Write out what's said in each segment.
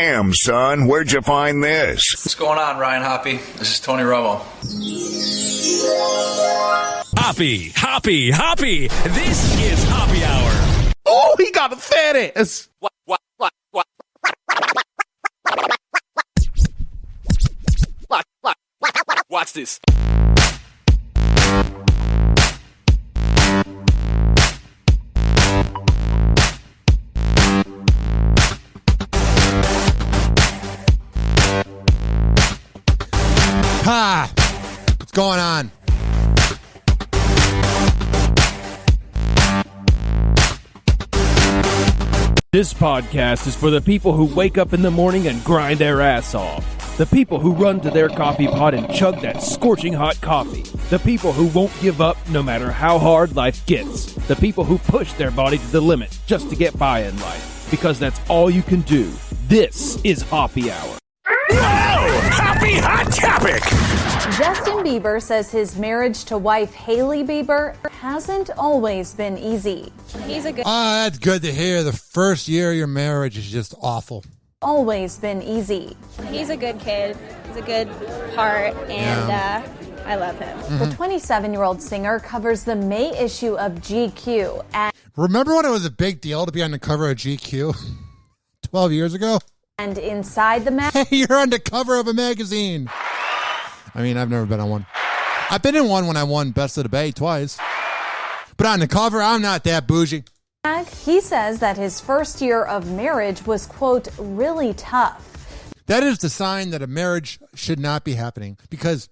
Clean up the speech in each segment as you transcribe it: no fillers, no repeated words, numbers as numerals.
Damn, son, where'd you find this? What's going on, Ryan Hoppe? This is Tony Romo. Hoppe. This is Hoppe Hour. Oh, he got a fat ass. What? Watch this. Ha! What's going on? This podcast is for the people who wake up in the morning and grind their ass off. The people who run to their coffee pot and chug that scorching hot coffee. The people who won't give up no matter how hard life gets. The people who push their body to the limit just to get by in life. Because that's all you can do. This is Hoppe Hour. Whoa! Hoppe Hot Topic! Justin Bieber says his marriage to wife Hailey Bieber hasn't always been easy. He's a good. Oh, that's good to hear. The first year of your marriage is just awful. Always been easy. He's a good kid. He's a good heart, and I love him. The 27-year-old singer covers the May issue of GQ. Remember when it was a big deal to be on the cover of GQ 12 years ago? And inside the Hey, you're on the cover of a magazine. I mean, I've never been on one. I've been in one when I won Best of the Bay twice. But on the cover, I'm not that bougie. He says that his first year of marriage was, quote, really tough. That is the sign that a marriage should not be happening, because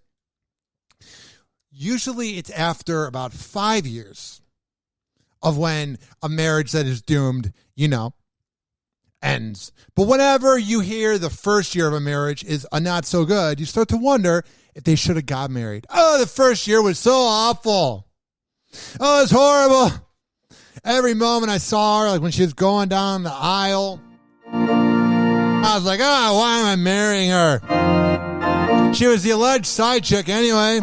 usually it's after about 5 years of when a marriage that is doomed, ends. But whenever you hear the first year of a marriage is not so good, you start to wonder if they should have got married. Oh, the first year was so awful. Oh, it's horrible. Every moment I saw her, like when she was going down the aisle, I was like, oh, why am I marrying her? She was the alleged side chick anyway.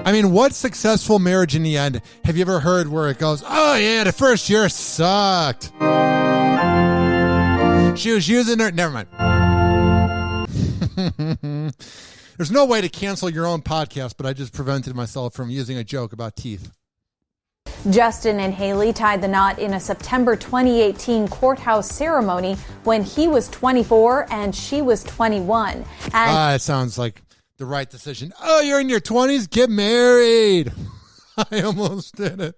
I mean, what successful marriage in the end have you ever heard where it goes, oh, yeah, the first year sucked. She was using her. Never mind. There's no way to cancel your own podcast, but I just prevented myself from using a joke about teeth. Justin and Hailey tied the knot in a September 2018 courthouse ceremony when he was 24 and she was 21. It sounds like the right decision. Oh, you're in your 20s? Get married. I almost did it.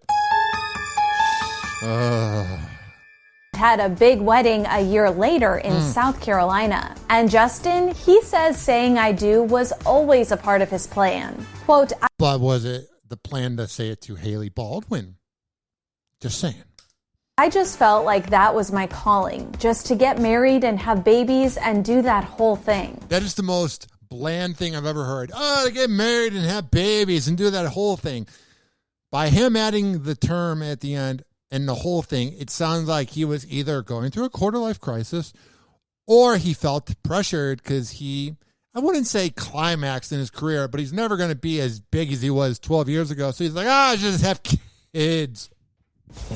Had a big wedding a year later in South Carolina. And Justin, he says saying I do was always a part of his plan. Quote, but was it the plan to say it to Hailey Baldwin? Just saying. I just felt like that was my calling, just to get married and have babies and do that whole thing. That is the most bland thing I've ever heard. Oh, to get married and have babies and do that whole thing. By him adding the term at the end, and the whole thing, it sounds like he was either going through a quarter-life crisis or he felt pressured because I wouldn't say climaxed in his career, but he's never going to be as big as he was 12 years ago. So he's like, I should just have kids.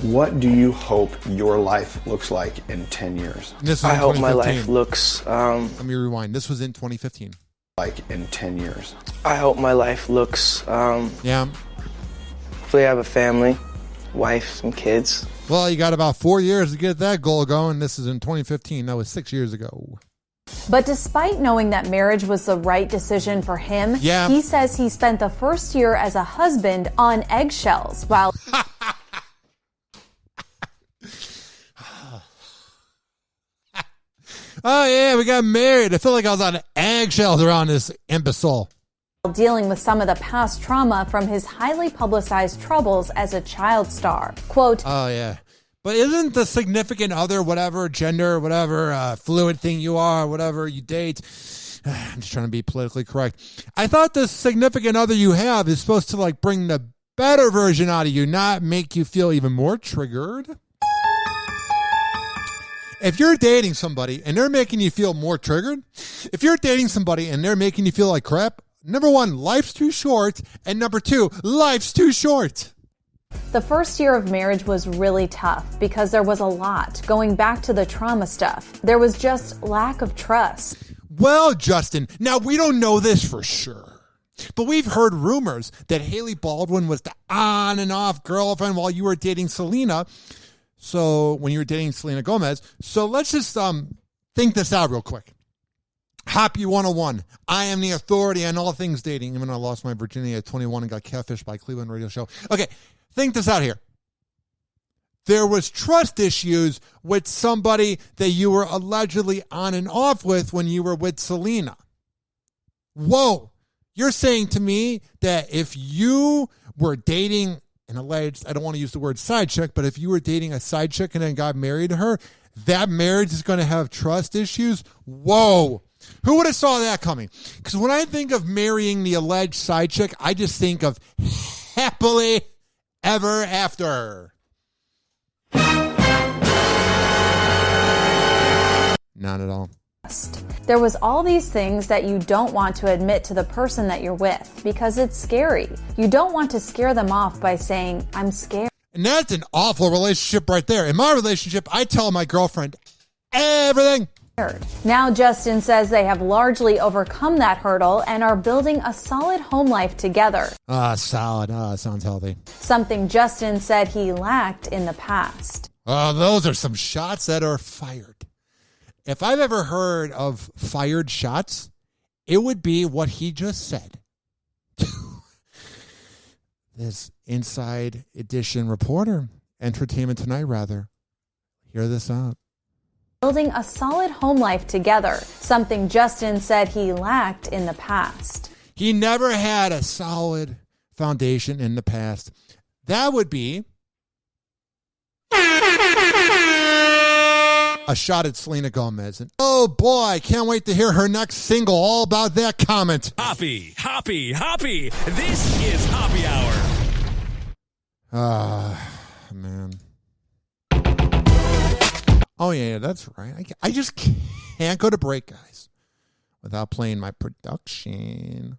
What do you hope your life looks like in 10 years? I hope my life looks... Let me rewind. This was in 2015. Like in 10 years. I hope my life looks... Yeah. Hopefully I have a family. Wife, some kids. Well, you got about 4 years to get that goal going. This is in 2015. That was 6 years ago. But despite knowing that marriage was the right decision for him, he says he spent the first year as a husband on eggshells while... Oh, yeah, we got married. I feel like I was on eggshells around this imbecile. Dealing with some of the past trauma from his highly publicized troubles as a child star. Quote, oh, yeah. But isn't the significant other, whatever gender, whatever fluid thing you are, whatever you date, I'm just trying to be politically correct. I thought the significant other you have is supposed to like bring the better version out of you, not make you feel even more triggered. If you're dating somebody and they're making you feel more triggered, if you're dating somebody and they're making you feel like crap, number one, life's too short. And number two, life's too short. The first year of marriage was really tough because there was a lot. Going back to the trauma stuff, there was just lack of trust. Well, Justin, now we don't know this for sure, but we've heard rumors that Haley Baldwin was the on and off girlfriend while you were dating Selena. So when you were dating Selena Gomez. So let's just think this out real quick. Hoppe 101. I am the authority on all things dating, even though I lost my virginity at 21 and got catfished by a Cleveland radio show. Okay, think this out here. There was trust issues with somebody that you were allegedly on and off with when you were with Selena. Whoa. You're saying to me that if you were dating an alleged, I don't want to use the word side chick, but if you were dating a side chick and then got married to her, that marriage is going to have trust issues? Whoa. Who would have saw that coming? Because when I think of marrying the alleged side chick, I just think of happily ever after. Not at all. There was all these things that you don't want to admit to the person that you're with because it's scary. You don't want to scare them off by saying, I'm scared. And that's an awful relationship right there. In my relationship, I tell my girlfriend everything. Now Justin says they have largely overcome that hurdle and are building a solid home life together. Solid. Sounds healthy. Something Justin said he lacked in the past. Those are some shots that are fired. If I've ever heard of fired shots, it would be what he just said. This Inside Edition reporter, Entertainment Tonight rather, hear this out. Building a solid home life together, something Justin said he lacked in the past. He never had a solid foundation in the past. That would be a shot at Selena Gomez. And oh boy, I can't wait to hear her next single all about that comment. Hoppe. This is Hoppe Hour. Man. Oh, yeah, that's right. I just can't go to break, guys, without playing my production.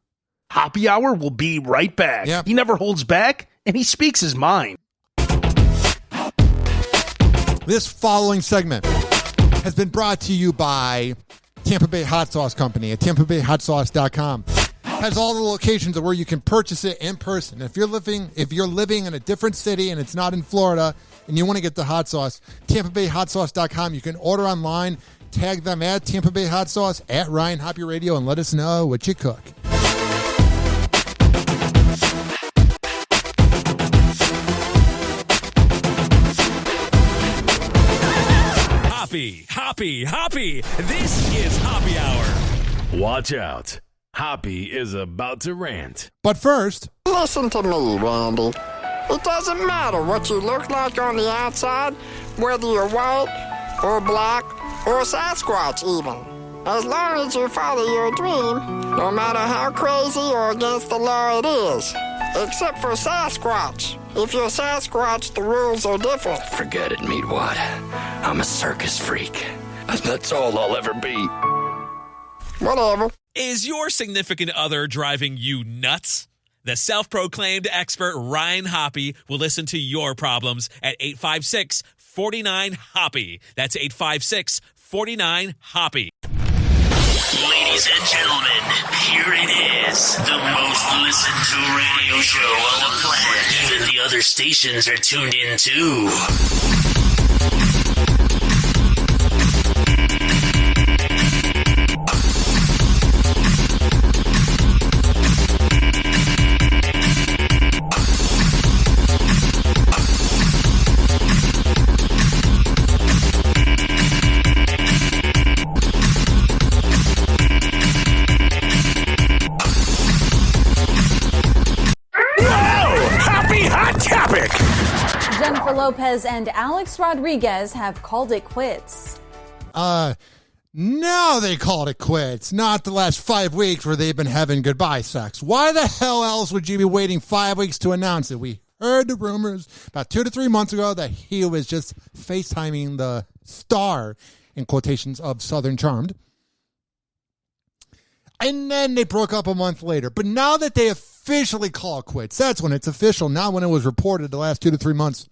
Hoppe Hour will be right back. Yep. He never holds back, and he speaks his mind. This following segment has been brought to you by Tampa Bay Hot Sauce Company at TampaBayHotSauce.com. Has all the locations of where you can purchase it in person. If you're living in a different city and it's not in Florida and you want to get the hot sauce, TampaBayHotSauce.com. You can order online, tag them at Tampa Bay Hot Sauce, at Ryan Hoppe Radio, and let us know what you cook. Hoppe. This is Hoppe Hour. Watch out. Hoppe is about to rant. But first, listen to me, Randy. It doesn't matter what you look like on the outside, whether you're white or black or Sasquatch even. As long as you follow your dream, no matter how crazy or against the law it is. Except for Sasquatch. If you're Sasquatch, the rules are different. Forget it, Meatwad. I'm a circus freak. That's all I'll ever be. Whatever. Is your significant other driving you nuts? The self-proclaimed expert Ryan Hoppe will listen to your problems at 856-49-HOPPE. That's 856-49-HOPPE. Ladies and gentlemen, here it is. The most listened to radio show on the planet. Even the other stations are tuned in too. Jennifer Lopez and Alex Rodriguez have called it quits. Now they called it quits. Not the last 5 weeks where they've been having goodbye sex. Why the hell else would you be waiting 5 weeks to announce it? We heard the rumors about 2 to 3 months ago that he was just FaceTiming the star, in quotations, of Southern Charmed. And then they broke up a month later. But now that they officially call it quits, that's when it's official. Not when it was reported the last 2 to 3 months.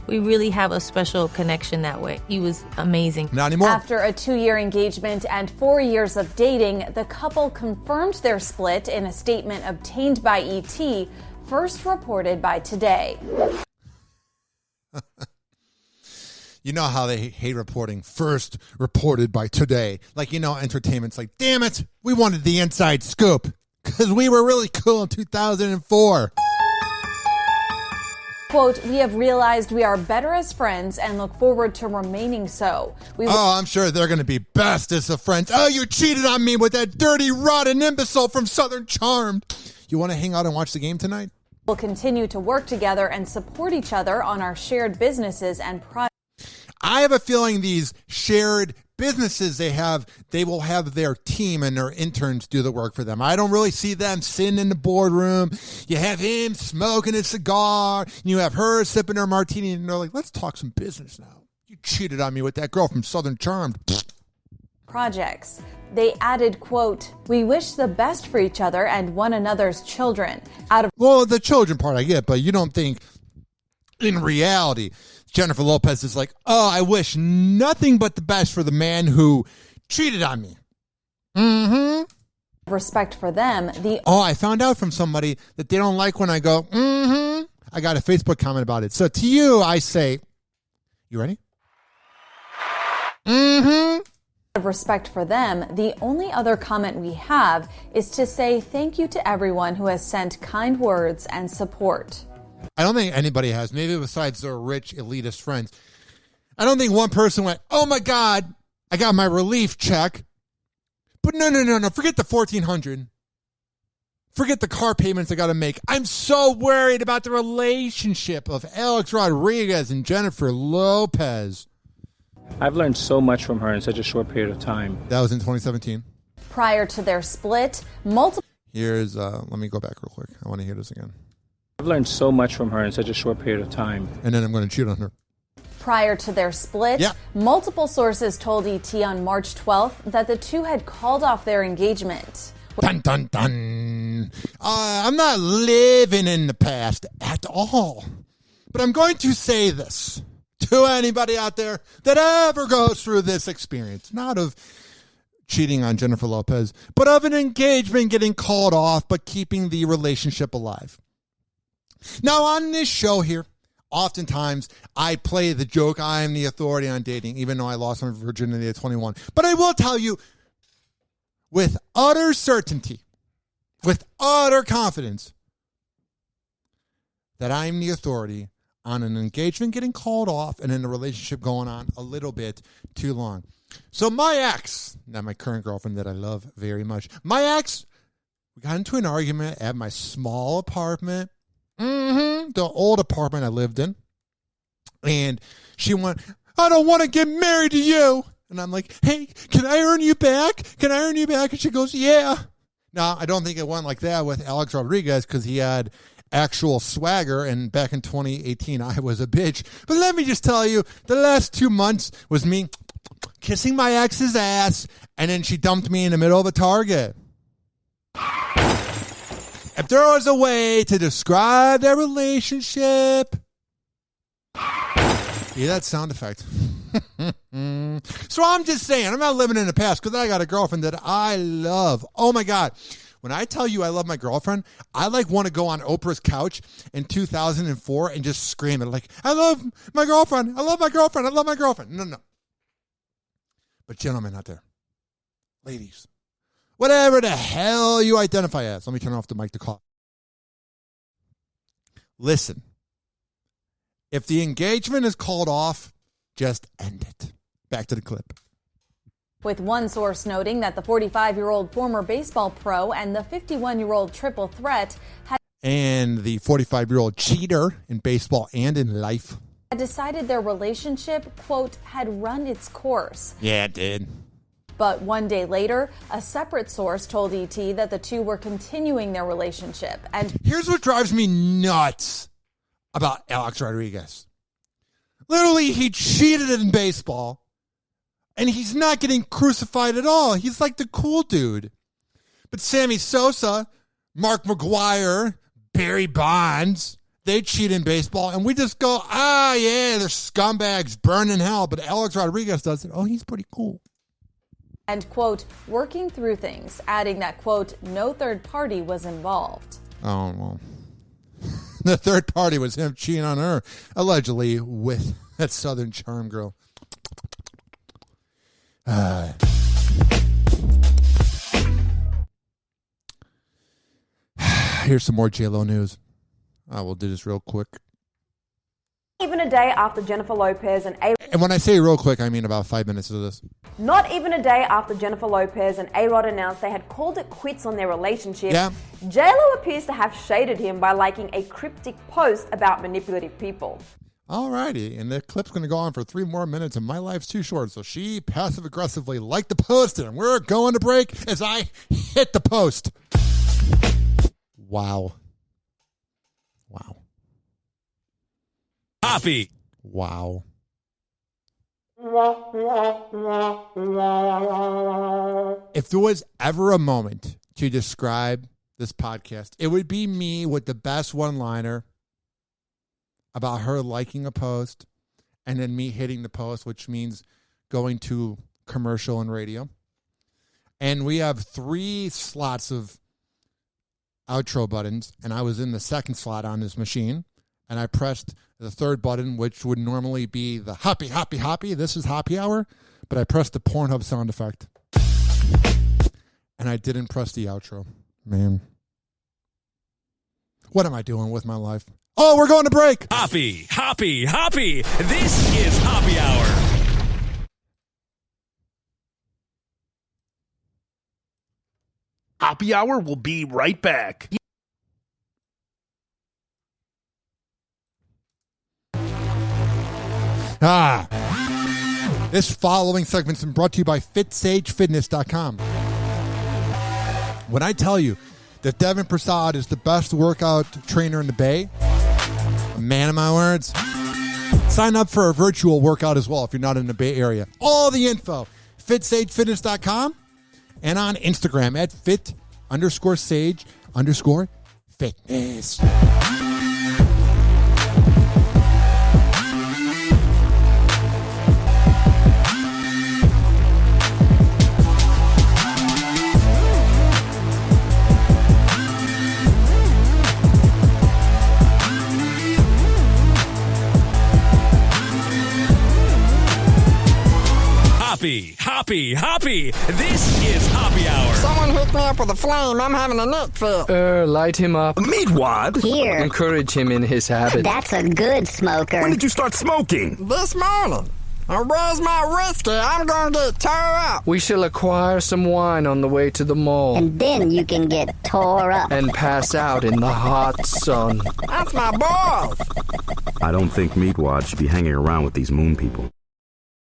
We really have a special connection that way. He was amazing. Not anymore. After a 2-year engagement and 4 years of dating, the couple confirmed their split in a statement obtained by ET, first reported by Today. You know how they hate reporting first reported by Today. Like, entertainment's like, damn it, we wanted the inside scoop because we were really cool in 2004. Quote, we have realized we are better as friends and look forward to remaining so. I'm sure they're going to be best as of friends. Oh, you cheated on me with that dirty, rotten imbecile from Southern Charmed. You want to hang out and watch the game tonight? We'll continue to work together and support each other on our shared businesses and projects. I have a feeling these shared businesses they will have their team and their interns do the work for them. I don't really see them sitting in the boardroom. You have him smoking a cigar, and you have her sipping her martini, and they're like, let's talk some business now. You cheated on me with that girl from Southern Charmed. Projects. They added, quote, we wish the best for each other and one another's children. Well, the children part I get, but you don't think in reality Jennifer Lopez is like, oh, I wish nothing but the best for the man who cheated on me. Mm-hmm. Respect for them. I found out from somebody that they don't like when I go, mm-hmm. I got a Facebook comment about it. So to you, I say, you ready? Mm-hmm. Of respect for them, the only other comment we have is to say thank you to everyone who has sent kind words and support. I don't think anybody has, maybe besides their rich elitist friends. I don't think one person went, oh my God, I got my relief check. But no. Forget the $1,400. Forget the car payments I got to make. I'm so worried about the relationship of Alex Rodriguez and Jennifer Lopez. I've learned so much from her in such a short period of time. That was in 2017. Prior to their split, multiple... Here's, let me go back real quick. I want to hear this again. I've learned so much from her in such a short period of time. And then I'm going to cheat on her. Prior to their split, multiple sources told ET on March 12th that the two had called off their engagement. Dun, dun, dun. I'm not living in the past at all. But I'm going to say this to anybody out there that ever goes through this experience, not of cheating on Jennifer Lopez, but of an engagement getting called off, but keeping the relationship alive. Now, on this show here, oftentimes I play the joke, I am the authority on dating, even though I lost my virginity at 21. But I will tell you with utter certainty, with utter confidence, that I'm the authority on an engagement getting called off and in a relationship going on a little bit too long. So my ex, not my current girlfriend that I love very much, my ex, we got into an argument at my small apartment. The old apartment I lived in. And she went, I don't want to get married to you. And I'm like, hey, can I earn you back? Can I earn you back? And she goes, yeah. Now, I don't think it went like that with Alex Rodriguez because he had actual swagger. And back in 2018, I was a bitch. But let me just tell you, the last 2 months was me kissing my ex's ass. And then she dumped me in the middle of a Target. If there was a way to describe their relationship, yeah, that sound effect. So I'm just saying, I'm not living in the past because I got a girlfriend that I love. Oh my God. When I tell you I love my girlfriend, I want to go on Oprah's couch in 2004 and just scream it like, I love my girlfriend. I love my girlfriend. I love my girlfriend. No. But gentlemen out there, ladies, whatever the hell you identify as. Let me turn off the mic to call. Listen, if the engagement is called off, just end it. Back to the clip. With one source noting that the 45-year-old former baseball pro and the 51-year-old triple threat and the 45-year-old cheater in baseball and in life had decided their relationship, quote, had run its course. Yeah, it did. But one day later, a separate source told ET that the two were continuing their relationship. And here's what drives me nuts about Alex Rodriguez. Literally, he cheated in baseball, and he's not getting crucified at all. He's like the cool dude. But Sammy Sosa, Mark McGwire, Barry Bonds, they cheat in baseball, and we just go, yeah, they're scumbags, burn in hell. But Alex Rodriguez does it. Oh, he's pretty cool. And, quote, working through things, adding that, quote, no third party was involved. Oh, well. The third party was him cheating on her, allegedly, with that Southern Charm girl. Here's some more J-Lo news. I will do this real quick. Even a day after Jennifer Lopez and And when I say real quick, I mean about 5 minutes of this. Not even a day after Jennifer Lopez and A-Rod announced they had called it quits on their relationship, J-Lo appears to have shaded him by liking a cryptic post about manipulative people. Alrighty, and the clip's going to go on for 3 more minutes, and my life's too short, so she passive-aggressively liked the post, and we're going to break as I hit the post. Wow. Hoppy. Wow. If there was ever a moment to describe this podcast, it would be me with the best one-liner about her liking a post and then me hitting the post, which means going to commercial and radio. And we have 3 slots of outro buttons, and I was in the second slot on this machine, and I pressed the third button, which would normally be the hoppy. This is Hoppe Hour, but I pressed the Pornhub sound effect. And I didn't press the outro. Man. What am I doing with my life? Oh, we're going to break. Hoppy. This is Hoppe Hour. Hoppe Hour will be right back. This following segment's been brought to you by FitSageFitness.com. When I tell you that Devin Prasad is the best workout trainer in the Bay, a man of my words, sign up for a virtual workout as well if you're not in the Bay Area. All the info, FitSageFitness.com, and on Instagram at fit_sage_fitness. Hoppy. This is Hoppe Hour. Someone hook me up with a flame. I'm having a neck fit. Light him up. Meatwad? Here. Encourage him in his habit. That's a good smoker. When did you start smoking? This morning. Where's my whiskey? I'm gonna get tore up. We shall acquire some wine on the way to the mall. And then you can get tore up. And pass out in the hot sun. That's my boy. I don't think Meatwad should be hanging around with these moon people.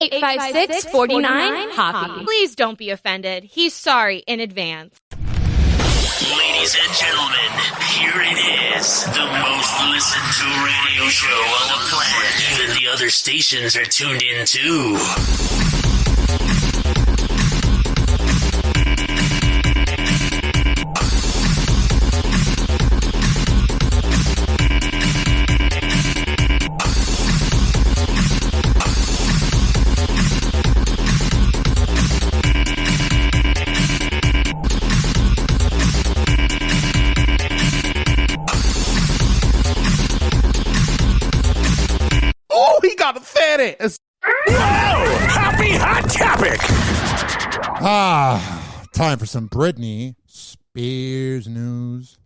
856-49 Hoppy. Please don't be offended. He's sorry in advance. Ladies and gentlemen, here it is. The most listened to radio show on the planet. Even the other stations are tuned in too. Got a fat ass. Whoa! Happy Hot Topic! Time for some Britney Spears news.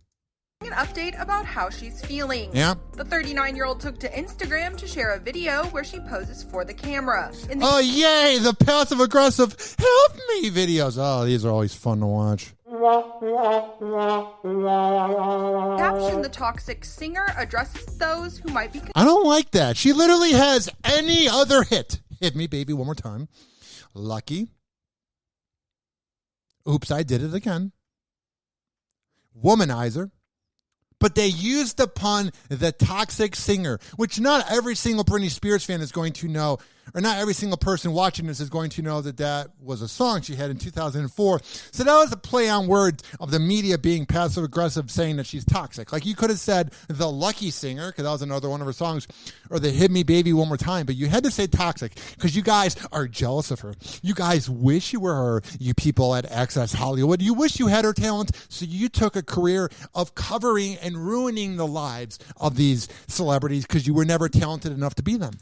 An update about how she's feeling. Yeah. The 39-year-old took to Instagram to share a video where she poses for the camera. Oh, yay! The passive-aggressive help me videos. Oh, these are always fun to watch. Caption: the toxic singer addresses those who might be... I don't like that. She literally has any other hit. Hit me, baby, one more time. Lucky. Oops, I did it again. Womanizer. But they used upon the toxic singer, which not every single Britney Spears fan is going to know or not every single person watching this is going to know that that was a song she had in 2004. So that was a play on words of the media being passive aggressive, saying that she's toxic. Like you could have said the Lucky Singer, because that was another one of her songs, or the Hit Me Baby One More Time, but you had to say toxic because you guys are jealous of her. You guys wish you were her, you people at Access Hollywood. You wish you had her talent, so you took a career of covering and ruining the lives of these celebrities because you were never talented enough to be them.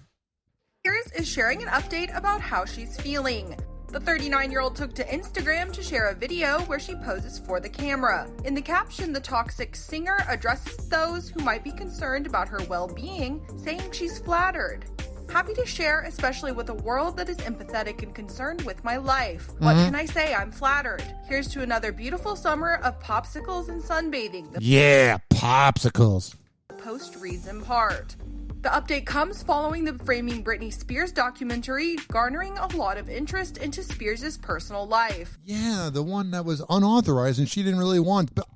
Spears is sharing an update about how she's feeling. The 39-year-old took to Instagram to share a video where she poses for the camera. In the caption, the toxic singer addresses those who might be concerned about her well-being, saying she's flattered. Happy to share, especially with a world that is empathetic and concerned with my life. What can I say? I'm flattered. Here's to another beautiful summer of popsicles and sunbathing. Yeah, popsicles. The post reads in part. The update comes following the Framing Britney Spears documentary, garnering a lot of interest into Spears' personal life. Yeah, the one that was unauthorized and she didn't really want. But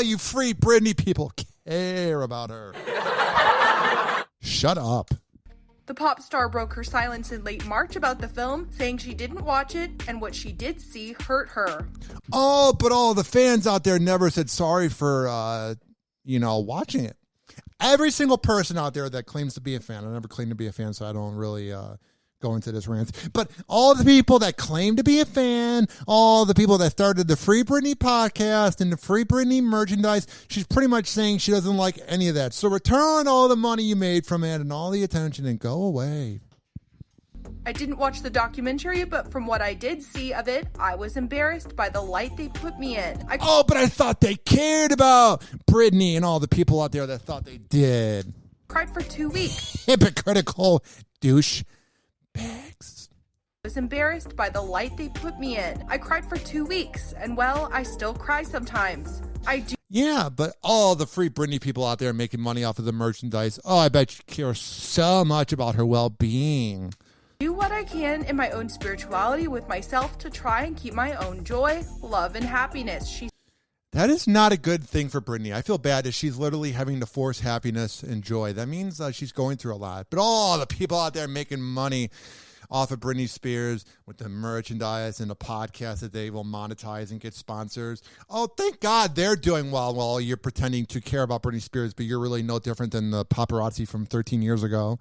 you free Britney people care about her. Shut up. The pop star broke her silence in late March about the film, saying she didn't watch it and what she did see hurt her. Oh, but all the fans out there never said sorry for, watching it. Every single person out there that claims to be a fan, I never claim to be a fan, so I don't really go into this rant. But all the people that claim to be a fan, all the people that started the Free Britney podcast and the Free Britney merchandise, she's pretty much saying she doesn't like any of that. So return all the money you made from it and all the attention and go away. I didn't watch the documentary, but from what I did see of it, I was embarrassed by the light they put me in. But I thought they cared about Britney and all the people out there that thought they did. Cried for 2 weeks. Hypocritical douche bags. I was embarrassed by the light they put me in. I cried for 2 weeks, and well, I still cry sometimes. I do. Yeah, but all the Free Britney people out there making money off of the merchandise, I bet you care so much about her well-being. Do what I can in my own spirituality with myself to try and keep my own joy, love, and happiness. That is not a good thing for Britney. I feel bad that she's literally having to force happiness and joy. That means she's going through a lot. But all the people out there making money off of Britney Spears with the merchandise and the podcast that they will monetize and get sponsors. Oh, thank God they're doing well while you're pretending to care about Britney Spears, but you're really no different than the paparazzi from 13 years ago.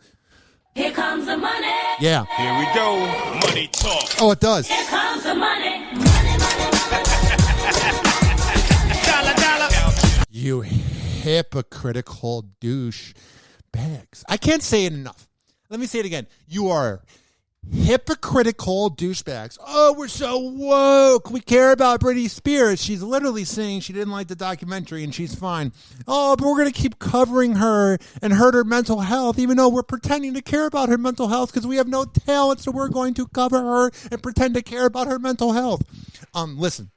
Here comes the money. Yeah. Here we go. Money talk. Oh, it does. Here comes the money. Dollar, dollar. You hypocritical douche bags. I can't say it enough. Let me say it again. You are hypocritical douchebags. Oh, we're so woke. We care about Britney Spears. She's literally saying she didn't like the documentary and she's fine. Oh, but we're going to keep covering her and hurt her mental health, even though we're pretending to care about her mental health because we have no talent, so we're going to cover her and pretend to care about her mental health. Listen,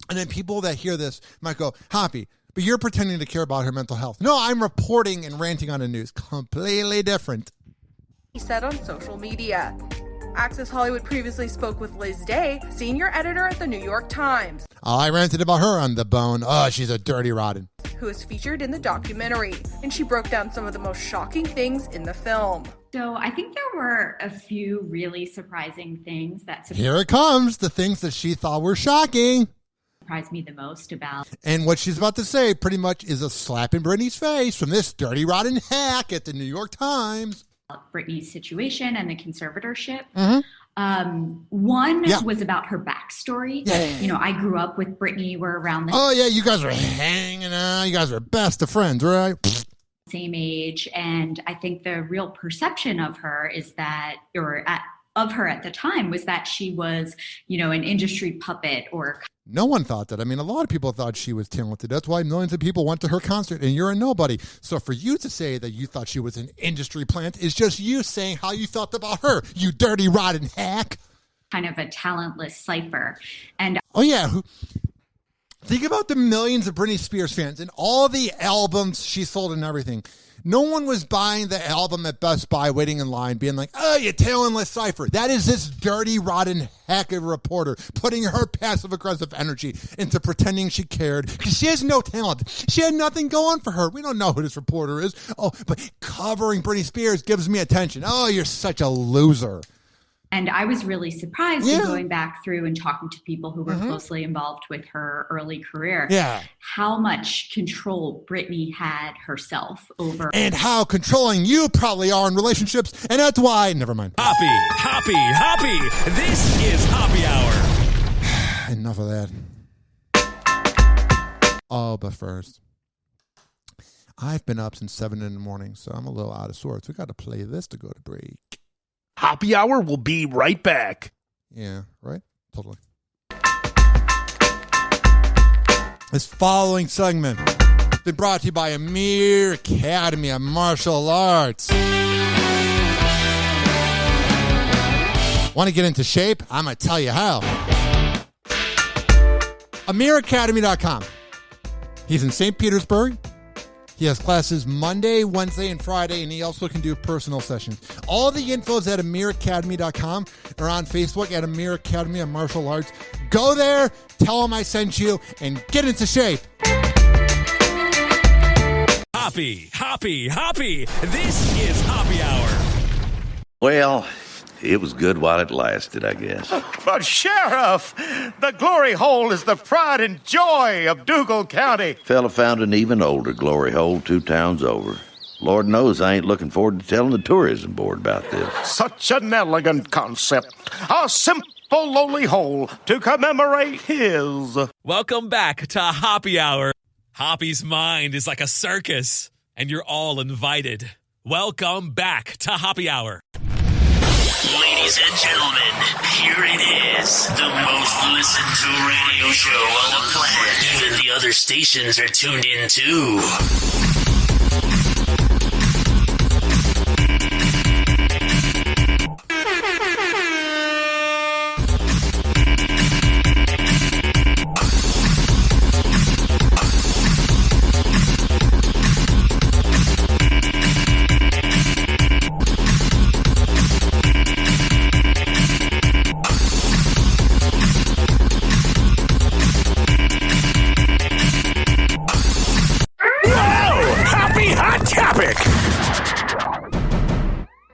and then people that hear this might go, Hoppy, but you're pretending to care about her mental health. No, I'm reporting and ranting on the news. Completely different. He said on social media. Access Hollywood previously spoke with Liz Day, senior editor at the New York Times. I ranted about her on The Bone. Oh, she's a dirty rotten. Who is featured in the documentary. And she broke down some of the most shocking things in the film. So I think there were a few really surprising things that Here it comes, the things that she thought were shocking. Surprised me the most about. And what she's about to say pretty much is a slap in Britney's face from this dirty rotten hack at the New York Times. Britney's situation and the conservatorship. Mm-hmm. One was about her backstory. Yeah. You know, I grew up with Britney. We're around the you guys were hanging out. You guys were best of friends, right? Same age. And I think the real perception of her is that, of her at the time was that she was, an industry puppet or. No one thought that. I mean, a lot of people thought she was talented. That's why millions of people went to her concert, and you're a nobody. So for you to say that you thought she was an industry plant is just you saying how you felt about her, you dirty, rotten hack. Kind of a talentless cipher. And think about the millions of Britney Spears fans and all the albums she sold and everything. No one was buying the album at Best Buy, waiting in line, being like, oh, you talentless cipher. That is this dirty, rotten hack of a reporter putting her passive-aggressive energy into pretending she cared because she has no talent. She had nothing going for her. We don't know who this reporter is. Oh, but covering Britney Spears gives me attention. Oh, you're such a loser. And I was really surprised in going back through and talking to people who were closely involved with her early career. Yeah. How much control Britney had herself over. And how controlling you probably are in relationships. And that's why, never mind. Hoppy. This is Hoppy Hour. Enough of that. Oh, but first, I've been up since 7 in the morning, so I'm a little out of sorts. We got to play this to go to break. Hoppy Hour will be right back. Yeah, right? Totally. This following segment has been brought to you by Amir Academy of Martial Arts. Want to get into shape? I'm going to tell you how. AmirAcademy.com. He's in St. Petersburg. He has classes Monday, Wednesday, and Friday, and he also can do personal sessions. All the info is at AmirAcademy.com or on Facebook at Amir Academy of Martial Arts. Go there, tell him I sent you, and get into shape. Hoppy. This is Hoppy Hour. Well, it was good while it lasted, I guess. But Sheriff, the glory hole is the pride and joy of Dougal County. Fella found an even older glory hole 2 towns over. Lord knows I ain't looking forward to telling the tourism board about this. Such an elegant concept. A simple, lowly hole to commemorate his. Welcome back to Hoppy Hour. Hoppy's mind is like a circus, and you're all invited. Welcome back to Hoppy Hour. Ladies and gentlemen, here it is, the most listened to radio show on the planet. Even the other stations are tuned in too.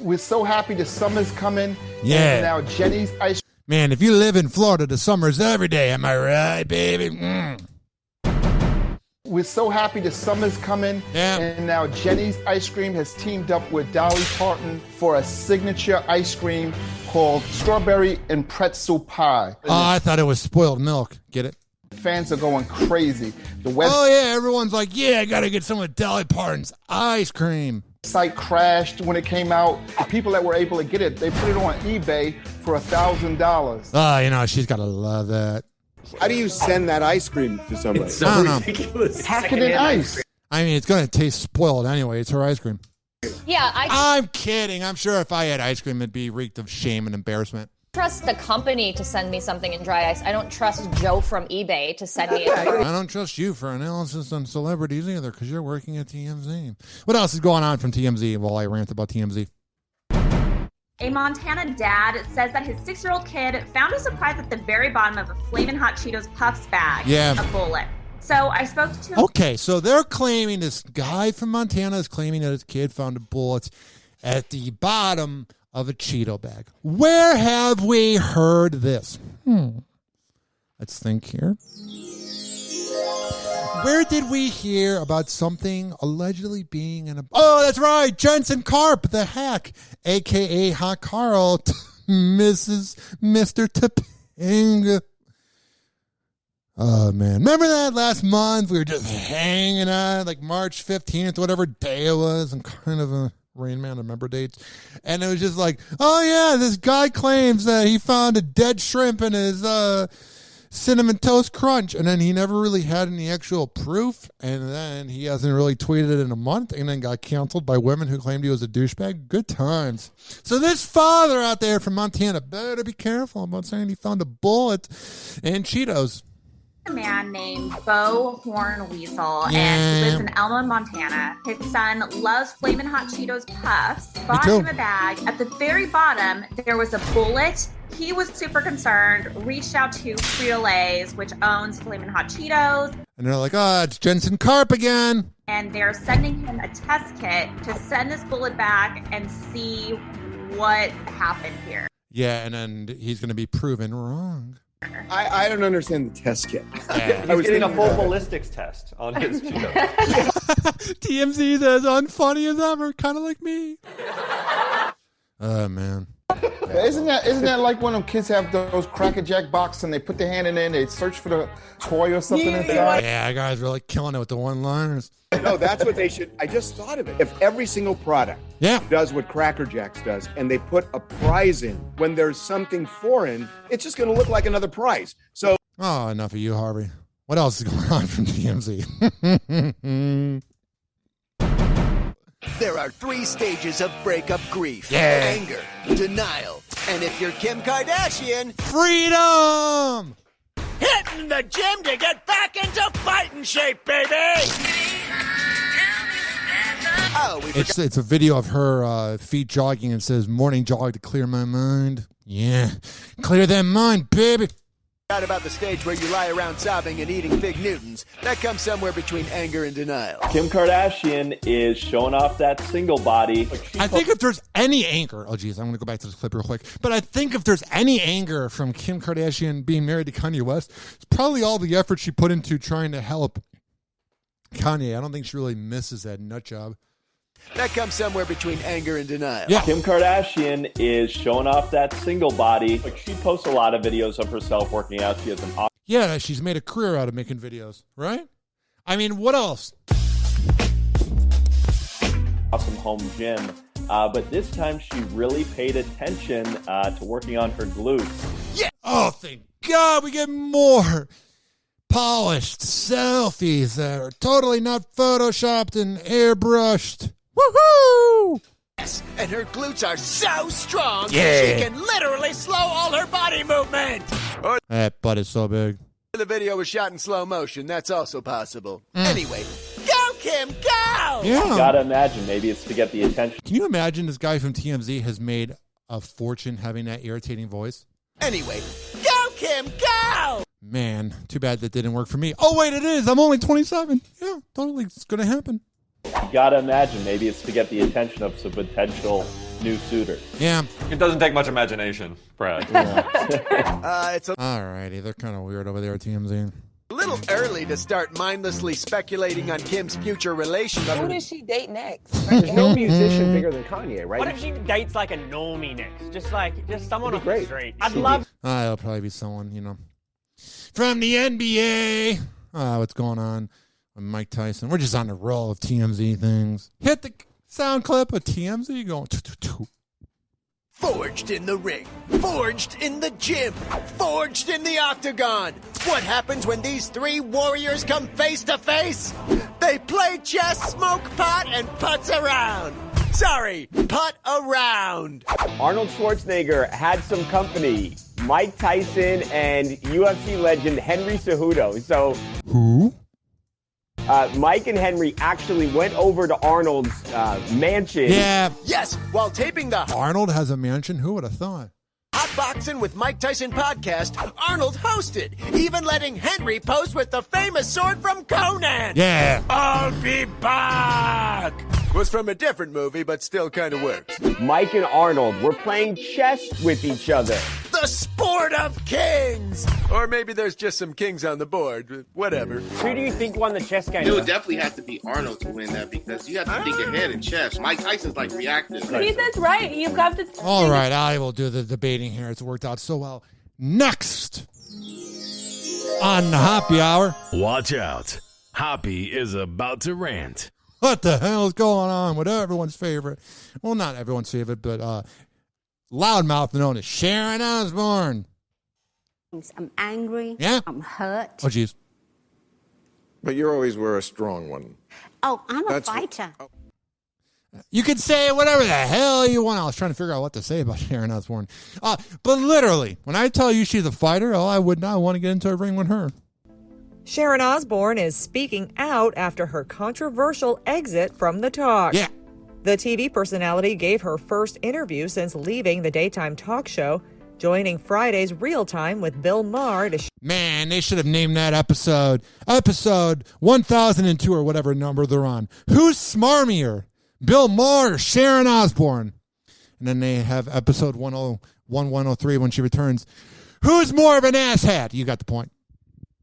We're so happy the summer's coming. Yeah. And now Jenny's ice. Man, if you live in Florida, the summer's every day. Am I right, baby? We're so happy the summer's coming. Yeah. And now Jenny's Ice Cream has teamed up with Dolly Parton for a signature ice cream called Strawberry and Pretzel Pie. Oh, I thought it was spoiled milk. Get it? Fans are going crazy. Oh, yeah. Everyone's like, yeah, I got to get some of Dolly Parton's ice cream. Site crashed when it came out. The people that were able to get it, they put it on eBay for $1,000. Oh, you know, she's got to love that. How do you send that ice cream to somebody? It's so ridiculous. Pack it in ice. I mean, it's going to taste spoiled anyway. It's her ice cream. Yeah, I'm kidding. I'm sure if I had ice cream, it'd be reeked of shame and embarrassment. trust the company to send me something in dry ice. I don't trust Joe from eBay to send me I don't trust you for analysis on celebrities either because you're working at TMZ. What else is going on from TMZ while I rant about TMZ? A Montana dad says that his 6-year-old kid found a surprise at the very bottom of a Flamin' Hot Cheetos Puffs bag. Yeah. A bullet. So I spoke to... Okay, so they're claiming, this guy from Montana is claiming that his kid found a bullet at the bottom of a Cheeto bag. Where have we heard this? Let's think here. Where did we hear about something allegedly being in a... Oh, that's right. Jensen Karp, the hack, a.k.a. Hot Carl, Mr. Topanga. Oh, man. Remember that last month? We were just hanging out, like March 15th, whatever day it was. I'm kind of a Rain Man, I remember dates. And it was just like, oh, yeah, this guy claims that he found a dead shrimp in his Cinnamon Toast Crunch. And then he never really had any actual proof. And then he hasn't really tweeted it in a month and then got canceled by women who claimed he was a douchebag. Good times. So this father out there from Montana better be careful about saying he found a bullet in Cheetos. A man named Bo Hornweasel, and he lives in Elma, Montana. His son loves Flamin' Hot Cheetos Puffs. Bought him a bag. At the very bottom, there was a bullet. He was super concerned, reached out to Frito-Lay's, which owns Flamin' Hot Cheetos. And they're like, oh, it's Jensen Karp again. And they're sending him a test kit to send this bullet back and see what happened here. Yeah, and then he's going to be proven wrong. I don't understand the test kit. Yeah. He's getting a full ballistics test on his Cheetos. TMZ says unfunny as ever, kind of like me. Oh, man. Isn't that like when them kids have those Cracker Jack box and they put their hand in there and they search for the toy or something inside? Yeah, guys really killing it with the one-liners. No, that's what they should. I just thought of it. If every single product does what Cracker Jacks does and they put a prize in when there's something foreign, it's just going to look like another prize. So, oh, enough of you, Harvey. What else is going on from TMZ? There are 3 stages of breakup grief. Yeah. Anger, denial, and if you're Kim Kardashian, freedom! Hitting the gym to get back into fighting shape, baby! Oh, It's a video of her feet jogging and says, morning jog to clear my mind. Yeah, clear that mind, baby. Out about the stage where you lie around sobbing and eating Fig Newtons. That comes somewhere between anger and denial. Kim Kardashian is showing off that single body. I think if there's any anger, oh geez, I'm going to go back to this clip real quick. But I think if there's any anger from Kim Kardashian being married to Kanye West, it's probably all the effort she put into trying to help Kanye. I don't think she really misses that nut job. That comes somewhere between anger and denial. Yeah. Kim Kardashian is showing off that single body. She posts a lot of videos of herself working out. She has an Yeah, she's made a career out of making videos, right? I mean, what else? awesome home gym. But this time she really paid attention to working on her glutes. Yeah. Oh, thank God we get more polished selfies that are totally not photoshopped and airbrushed. Woohoo! Yes, and her glutes are so strong she can literally slow all her body movement. Or that butt is so big. the video was shot in slow motion. That's also possible. Anyway, go Kim, go! Yeah. Gotta imagine, maybe it's to get the attention. Can you imagine this guy from TMZ has made a fortune having that irritating voice? Anyway, go Kim, go! Man, too bad that didn't work for me. Oh, wait, it is. I'm only 27. Yeah, totally. It's going to happen. Gotta imagine, maybe it's to get the attention of some potential new suitors. Yeah. It doesn't take much imagination, Brad. It's a All righty. They're kind of weird over there at TMZ. little early to start mindlessly speculating on Kim's future relationship. Who does she date next? There's no musician bigger than Kanye, right? What if she dates like a normie next? Just someone off the street. I'd love. It'll probably be someone, from the NBA. What's going on with Mike Tyson? We're just on the roll of TMZ things. Hit the sound clip of TMZ going. Forged in the ring, forged in the gym, forged in the octagon. What happens when these three warriors come face to face? They play chess, smoke pot, and putz around. Sorry, putt around. Arnold Schwarzenegger had some company. Mike Tyson and UFC legend Henry Cejudo. So who? Mike and Henry actually went over to Arnold's mansion. Yeah. Yes, while taping the Arnold has a mansion. Who would have thought? Hot Boxing with Mike Tyson podcast, Arnold hosted, even letting Henry pose with the famous sword from Conan. Yeah. I'll be back. Was from a different movie, but still kind of works. Mike and Arnold were playing chess with each other. The sport of kings! Or maybe there's just some kings on the board. Whatever. Who do you think won the chess game? It would definitely have to be Arnold to win that because you have to think ahead in chess. Mike Tyson's like reactive. He's that's right. You've got to. All right, I will do the debating here. It's worked out so well. Next on the Hoppe Hour. Watch out. Hoppe is about to rant. What the hell is going on with everyone's favorite? Well, not everyone's favorite, but loudmouth known as Sharon Osbourne. I'm angry. Yeah. I'm hurt. Oh, jeez. But you always were a strong one. Oh, I'm a fighter. You can say whatever the hell you want. I was trying to figure out what to say about Sharon Osbourne. But literally, when I tell you she's a fighter, I would not want to get into a ring with her. Sharon Osbourne is speaking out after her controversial exit from the talk. Yeah. The TV personality gave her first interview since leaving the daytime talk show, joining Friday's Real Time with Bill Maher to... Man, they should have named that episode 1002 or whatever number they're on. Who's smarmier, Bill Maher or Sharon Osbourne? And then they have episode 1103 when she returns. Who's more of an asshat? You got the point.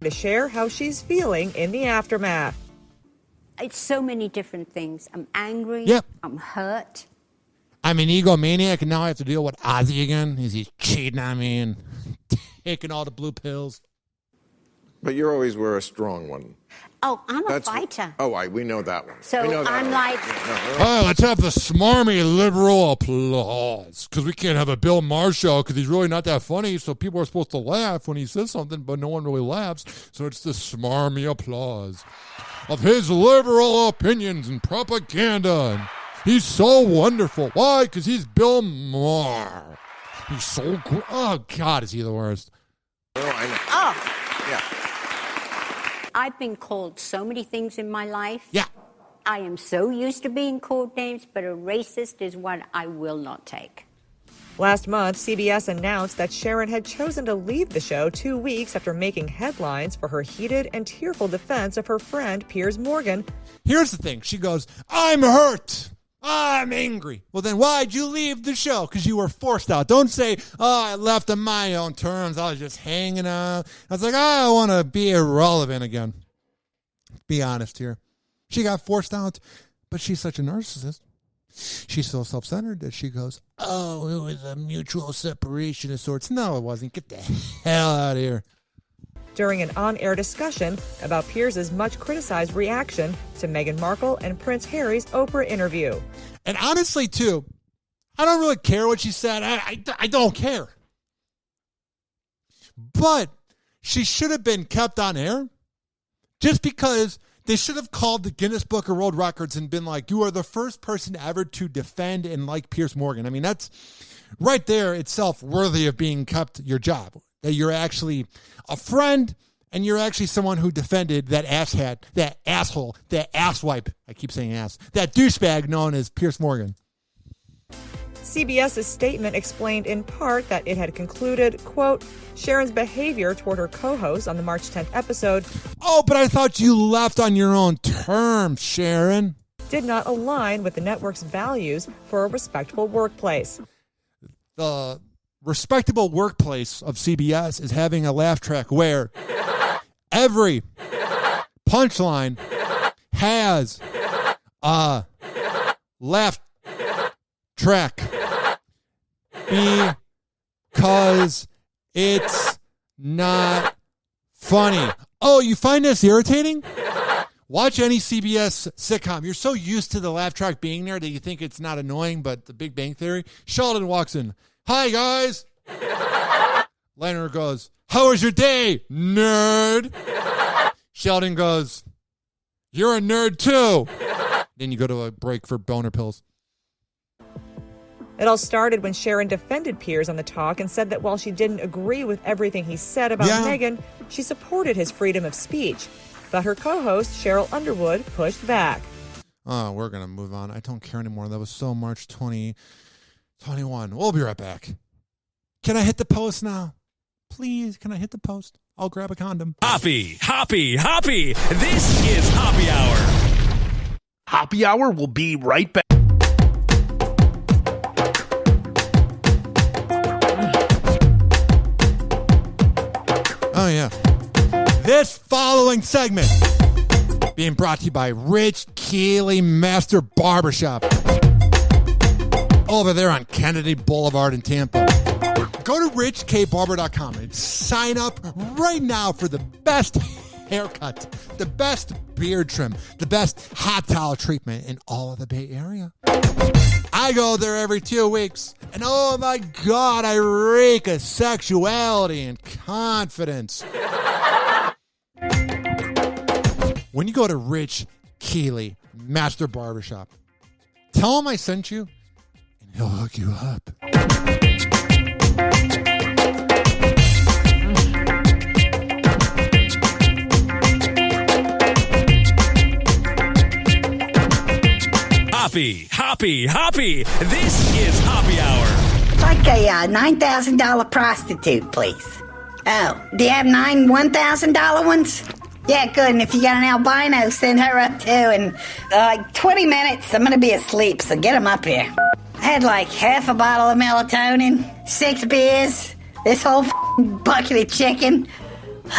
To share how she's feeling in the aftermath. It's so many different things. I'm angry. Yep. I'm hurt. I'm an egomaniac, and now I have to deal with Ozzy again. He's cheating on me and taking all the blue pills. But you always were a strong one. Oh, I'm a fighter. We know that one. So we know that I'm one. like... Oh, let's have the smarmy liberal applause. Because we can't have a Bill Maher show because he's really not that funny. So people are supposed to laugh when he says something, but no one really laughs. So it's the smarmy applause of his liberal opinions and propaganda. He's so wonderful. Why? Because he's Bill Maher. He's so great. Oh, God, is he the worst? Oh, I know. Oh. Yeah. I've been called so many things in my life. Yeah. I am so used to being called names, but a racist is one I will not take. Last month, CBS announced that Sharon had chosen to leave the show 2 weeks after making headlines for her heated and tearful defense of her friend Piers Morgan. Here's the thing. She goes, I'm hurt. I'm angry. Well, then why'd you leave the show? Because you were forced out. Don't say, I left on my own terms. I was just hanging out. I was like, I want to be irrelevant again. Be honest here. She got forced out, but she's such a narcissist. She's so self-centered that she goes, oh, it was a mutual separation of sorts. No, it wasn't. Get the hell out of here. During an on-air discussion about Piers' much criticized reaction to Meghan Markle and Prince Harry's Oprah interview. And honestly, too, I don't really care what she said. I don't care. But she should have been kept on air just because they should have called the Guinness Book of World Records and been like, you are the first person ever to defend and like Piers Morgan. I mean, that's right there itself worthy of being kept your job. That you're actually a friend and you're actually someone who defended that asshat, that asshole, that asswipe. I keep saying ass. That douchebag known as Piers Morgan. CBS's statement explained in part that it had concluded, quote, Sharon's behavior toward her co-host on the March 10th episode. Oh, but I thought you left on your own terms, Sharon. Did not align with the network's values for a respectful workplace. The respectable workplace of CBS is having a laugh track where every punchline has a laugh track because it's not funny. Oh, you find this irritating? Watch any CBS sitcom. You're so used to the laugh track being there that you think it's not annoying, but The Big Bang Theory. Sheldon walks in. Hi, guys. Leonard goes, how was your day, nerd? Sheldon goes, you're a nerd too. Then you go to a break for boner pills. It all started when Sharon defended Piers on the talk and said that while she didn't agree with everything he said about Meghan, she supported his freedom of speech. But her co-host, Cheryl Underwood, pushed back. Oh, we're going to move on. I don't care anymore. That was so March 2021. We'll be right back. Can I hit the post now? Please, can I hit the post? I'll grab a condom. Hoppy. This is Hoppy Hour. Hoppy Hour will be right back. Oh, yeah. This following segment being brought to you by Rich Keeley Master Barbershop over there on Kennedy Boulevard in Tampa. Go to richkbarber.com and sign up right now for the best haircut, the best beard trim, the best hot towel treatment in all of the Bay Area. I go there every 2 weeks, and oh my God, I reek of sexuality and confidence. When you go to Rich Keeley Master Barbershop, tell him I sent you, and he'll hook you up. Hoppy. This is Hoppy Hour. Like a $9,000 prostitute, please. Oh, do you have 9 $1,000 ones? Yeah, good. And if you got an albino, send her up too. And like 20 minutes, I'm going to be asleep, so get them up here. I had like half a bottle of melatonin, 6 beers, this whole bucket of chicken.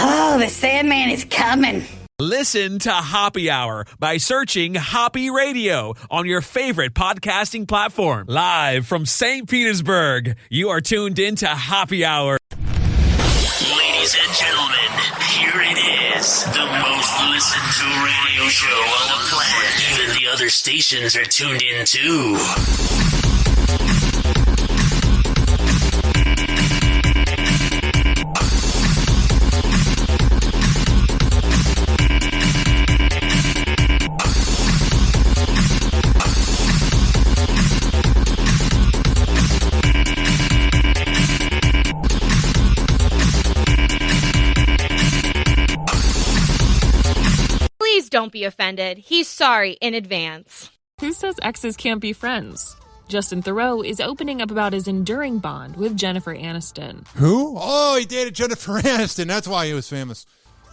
Oh, the Sandman is coming. Listen to Hoppe Hour by searching Hoppe Radio on your favorite podcasting platform. Live from St. Petersburg, you are tuned in to Hoppe Hour. Ladies and gentlemen, here it is. The most listened to radio show on the planet. Even the other stations are tuned in too. Please don't be offended. He's sorry in advance. Who says exes can't be friends? Justin Theroux is opening up about his enduring bond with Jennifer Aniston. Who? Oh, he dated Jennifer Aniston. That's why he was famous.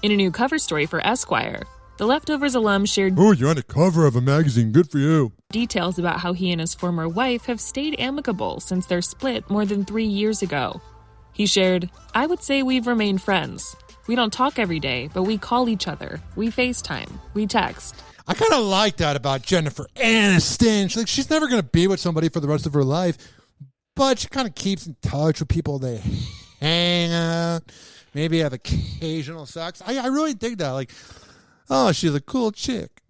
In a new cover story for Esquire, The Leftovers alum shared you're on the cover of a magazine. Good for you. Details about how he and his former wife have stayed amicable since their split more than 3 years ago. He shared, "I would say we've remained friends. We don't talk every day, but we call each other. We FaceTime. We text." I kind of like that about Jennifer Aniston. She's never going to be with somebody for the rest of her life, but she kind of keeps in touch with people. They hang out, maybe have occasional sex. I really dig that. Oh, she's a cool chick.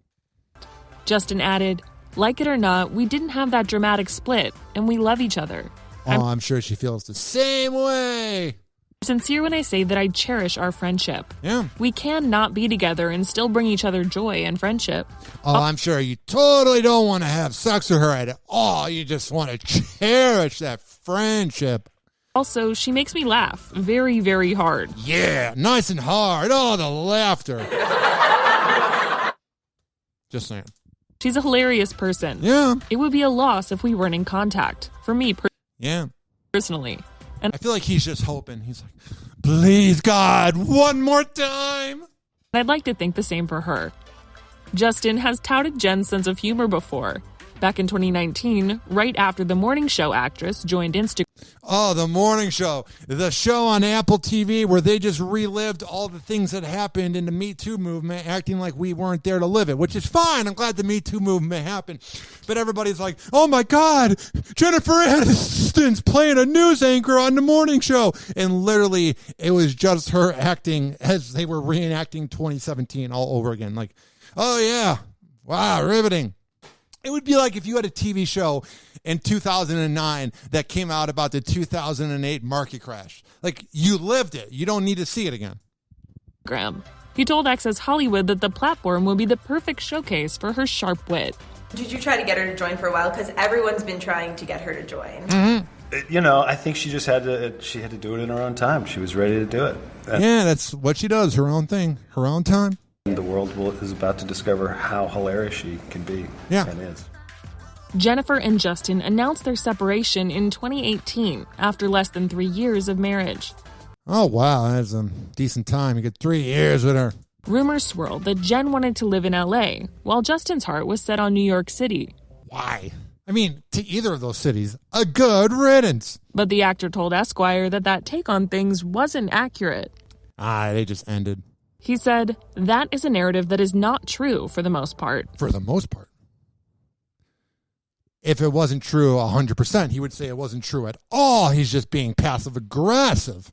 Justin added, "Like it or not, we didn't have that dramatic split, and we love each other. I'm sure she feels the same way. I'm sincere when I say that I cherish our friendship. Yeah. We can not be together and still bring each other joy and friendship." Oh, I'm sure you totally don't want to have sex with her at all. You just want to cherish that friendship. Also, she makes me laugh very, very hard. Yeah, nice and hard. Oh, the laughter. Just saying. She's a hilarious person. Yeah. It would be a loss if we weren't in contact. For me, personally. And I feel like he's just hoping. He's like, please, God, one more time. I'd like to think the same for her. Justin has touted Jen's sense of humor before. Back in 2019, right after the morning show actress joined Instagram. Oh, the morning show. The show on Apple TV where they just relived all the things that happened in the Me Too movement, acting like we weren't there to live it, which is fine. I'm glad the Me Too movement happened. But everybody's like, oh my God, Jennifer Aniston's playing a news anchor on the morning show. And literally, it was just her acting as they were reenacting 2017 all over again. Like, oh yeah, wow, riveting. It would be like if you had a TV show in 2009 that came out about the 2008 market crash. Like, you lived it. You don't need to see it again. He told Access Hollywood that the platform would be the perfect showcase for her sharp wit. Did you try to get her to join for a while? Because everyone's been trying to get her to join. Mm-hmm. I think she just had to do it in her own time. She was ready to do it. Yeah, that's what she does, her own thing, her own time. The world is about to discover how hilarious she can be and is. Jennifer and Justin announced their separation in 2018 after less than 3 years of marriage. Oh, wow. That's a decent time. You get 3 years with her. Rumors swirled that Jen wanted to live in LA, while Justin's heart was set on New York City. Why? I mean, to either of those cities, a good riddance. But the actor told Esquire that take on things wasn't accurate. They just ended. He said, "That is a narrative that is not true for the most part." For the most part. If it wasn't true 100%, he would say it wasn't true at all. He's just being passive-aggressive.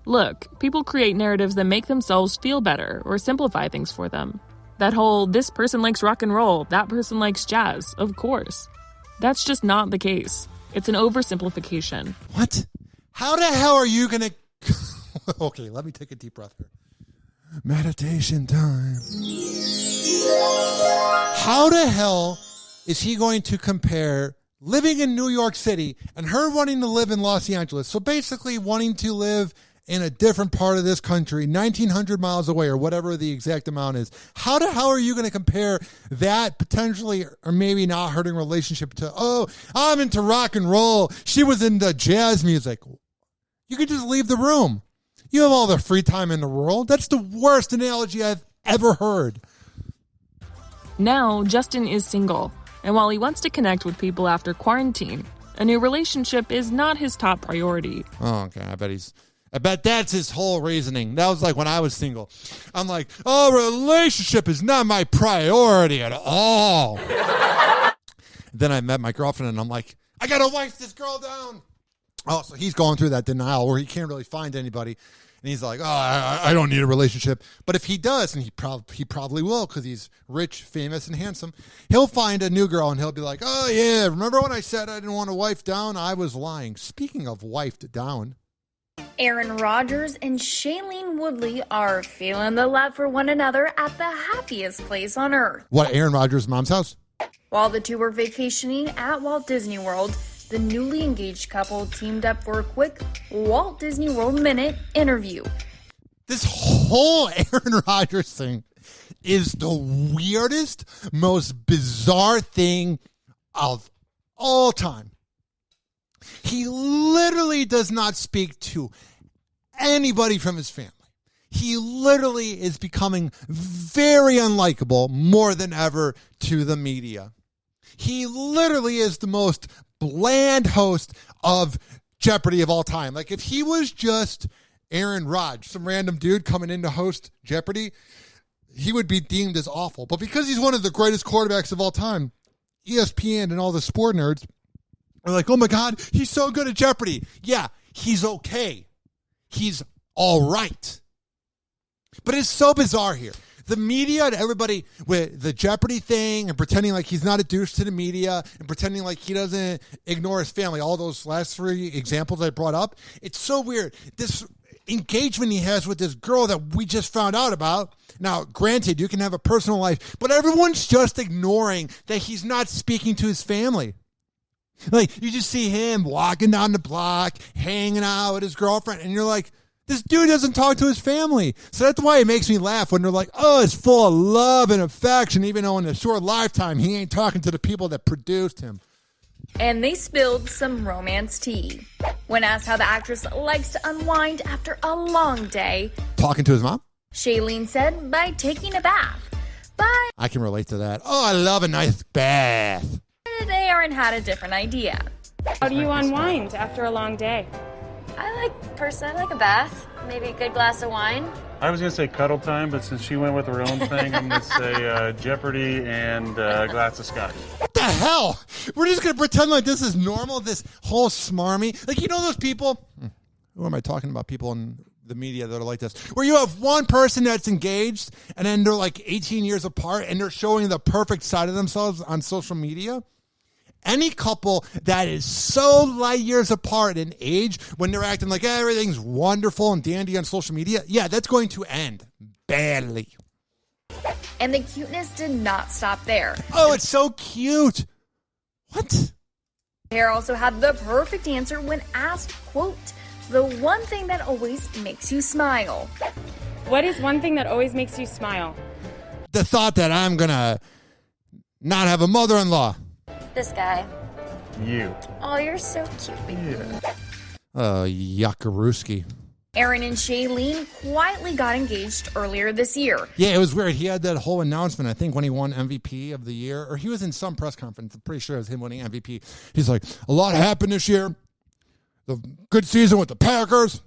Look, people create narratives that make themselves feel better or simplify things for them. That whole, this person likes rock and roll, that person likes jazz, of course. That's just not the case. It's an oversimplification. What? How the hell are you going to... Okay, let me take a deep breath here. Meditation time. How the hell is he going to compare living in New York City and her wanting to live in Los Angeles? So basically wanting to live in a different part of this country, 1,900 miles away or whatever the exact amount is. How the hell are you going to compare that potentially or maybe not hurting relationship to, oh, I'm into rock and roll. She was into jazz music. You could just leave the room. You have all the free time in the world. That's the worst analogy I've ever heard. Now, Justin is single, and while he wants to connect with people after quarantine, A new relationship is not his top priority. Oh, okay. I bet that's his whole reasoning. That was like when I was single. I'm like, relationship is not my priority at all. Then I met my girlfriend, and I'm like, I got to wife this girl down. Oh, so he's going through that denial where he can't really find anybody. And he's like, I don't need a relationship. But if he does, and he probably will because he's rich, famous, and handsome, he'll find a new girl and he'll be like, oh, yeah, remember when I said I didn't want to wife down? I was lying. Speaking of wifed down. Aaron Rodgers and Shailene Woodley are feeling the love for one another at the happiest place on earth. What, Aaron Rodgers' mom's house? While the two were vacationing at Walt Disney World, the newly engaged couple teamed up for a quick Walt Disney World Minute interview. This whole Aaron Rodgers thing is the weirdest, most bizarre thing of all time. He literally does not speak to anybody from his family. He literally is becoming very unlikable more than ever to the media. He literally is the most bland host of Jeopardy of all time. Like, if he was just Aaron Rodgers, some random dude coming in to host Jeopardy, he would be deemed as awful. But because he's one of the greatest quarterbacks of all time, ESPN and all the sport nerds are like, oh my God, he's so good at Jeopardy. Yeah, he's okay. He's all right. But it's so bizarre here. The media and everybody with the Jeopardy thing and pretending like he's not a douche to the media and pretending like he doesn't ignore his family. All those last three examples I brought up. It's so weird. This engagement he has with this girl that we just found out about. Now, granted, you can have a personal life, but everyone's just ignoring that he's not speaking to his family. Like, you just see him walking down the block, hanging out with his girlfriend, and you're like, this dude doesn't talk to his family. So that's why it makes me laugh when they're like, oh, it's full of love and affection, even though in a short lifetime he ain't talking to the people that produced him. And they spilled some romance tea. When asked how the actress likes to unwind after a long day, Talking to his mom? Shailene said by taking a bath. But I can relate to that. Oh, I love a nice bath. Aaron had a different idea. How do you unwind after a long day? I like a bath, maybe a good glass of wine. I was going to say cuddle time, but since she went with her own thing, I'm going to say Jeopardy and a glass of scotch. What the hell? We're just going to pretend like this is normal, this whole smarmy. Like, you know those people? Who am I talking about? People in the media that are like this. Where you have one person that's engaged, and then they're like 18 years apart, and they're showing the perfect side of themselves on social media. Any couple that is so light years apart in age, when they're acting like everything's wonderful and dandy on social media, yeah, that's going to end badly. And the cuteness did not stop there. Oh, it's so cute. What? The pair also had the perfect answer when asked, quote, the one thing that always makes you smile. What is one thing that always makes you smile? The thought that I'm going to not have a mother-in-law. This guy. You. Oh, you're so cute. Yeah. Oh, yuckarooski. Aaron and Shailene quietly got engaged earlier this year. Yeah, it was weird. He had that whole announcement, I think, when he won MVP of the year, or he was in some press conference. I'm pretty sure it was him winning MVP. He's like, a lot happened this year. The good season with the Packers.